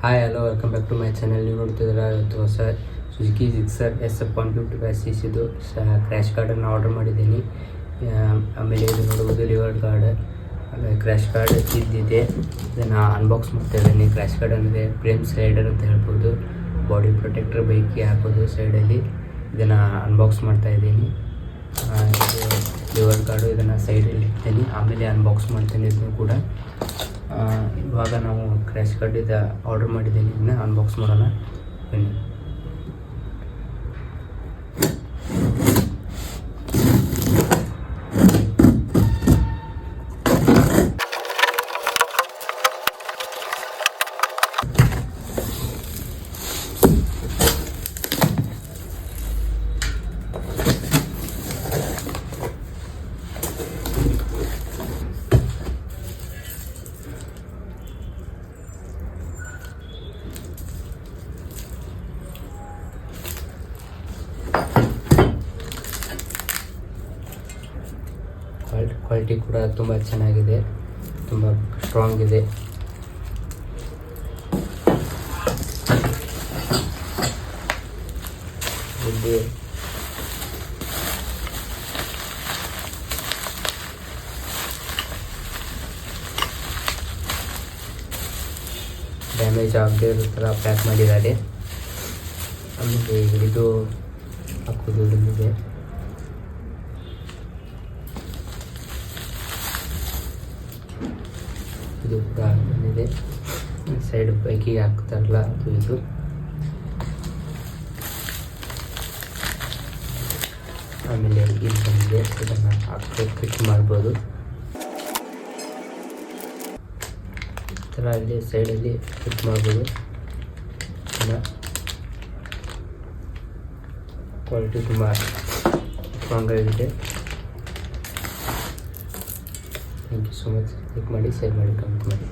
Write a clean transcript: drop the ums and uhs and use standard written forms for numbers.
Hi hello welcome back to my channel. ನೀವು ನೋಡ್ತಿದ್ದೀರಾ ಇವತ್ತು ಹೊಸ ಸುಜುಕಿ ಜಿಕ್ಸರ್ SF155 ಇದು ಕ್ರ್ಯಾಶ್ ಕಾರ್ಡನ್ನು ಆರ್ಡರ್ ಮಾಡಿದ್ದೀನಿ. ಆಮೇಲೆ ಇದು ನೋಡುವುದು ರಿವರ್ಡ್ ಕಾರ್ಡ್, ಕ್ರ್ಯಾಶ್ ಕಾರ್ಡ್ ಇದ್ದಿದೆ. ಇದನ್ನು ಅನ್ಬಾಕ್ಸ್ ಮಾಡ್ತಾ ಇದ್ದೀನಿ. ಕ್ರ್ಯಾಶ್ ಕಾರ್ಡ್ ಅಂದರೆ ಫ್ರೇಮ್ ಸ್ಲೈಡರ್ ಅಂತ ಹೇಳ್ಬೋದು, ಬಾಡಿ ಪ್ರೊಟೆಕ್ಟರ್ ಬೈಕಿಗೆ ಹಾಕೋದು ಸೈಡಲ್ಲಿ. ಇದನ್ನು ಅನ್ಬಾಕ್ಸ್ ಮಾಡ್ತಾ ಇದ್ದೀನಿ. ರಿವರ್ಡ್ ಕಾರ್ಡು ಇದನ್ನು ಸೈಡಲ್ಲಿ ಇಡ್ತೀನಿ, ಆಮೇಲೆ ಅನ್ಬಾಕ್ಸ್ ಮಾಡ್ತೀನಿ ಇದನ್ನು ಕೂಡ. ಇವಾಗ ನಾವು ಕ್ರ್ಯಾಶ್ ಕಾರ್ಡ್ ಆರ್ಡರ್ ಮಾಡಿದ್ದೀನಿ, ಇದನ್ನ ಅನ್ಬಾಕ್ಸ್ ಮಾಡೋಣ ಬನ್ನಿ. ಕ್ವಾಲಿಟಿ ಕೂಡ ತುಂಬ ಚೆನ್ನಾಗಿದೆ, ತುಂಬ ಸ್ಟ್ರಾಂಗ್ ಇದೆ. ಇಲ್ಲಿ ಡ್ಯಾಮೇಜ್ ಆಗದೆ ಇರೋ ಥರ ಪ್ಯಾಕ್ ಮಾಡಿದ್ದಾರೆ. ಆಮೇಲೆ ಇದು ಹಾಕೋದು ಇಲ್ಲಿದೆ. ಇದು ಕೂಡ ಬಂದಿದೆ, ಸೈಡ್ ಬೈಕಿಗೆ ಹಾಕ್ತಾರಲ್ಲ ಅದು ಇದು. ಆಮೇಲೆ ಇಲ್ಲಿ ಬಂದಿದೆ, ಇದನ್ನು ಹಾಕಿ ಫಿಟ್ ಮಾಡ್ಬೋದು. ಈ ಥರ ಅಲ್ಲಿ ಸೈಡಲ್ಲಿ ಫಿಟ್ ಮಾಡ್ಬೋದು. ಕ್ವಾಲಿಟಿ ತುಂಬ ಸ್ಟ್ರಾಂಗ್ ಆಗಿದೆ. Thank you so much. Like ಮಾಡಿ, ಶೇರ್ ಮಾಡಿ, ಕಮೆಂಟ್ ಮಾಡಿ.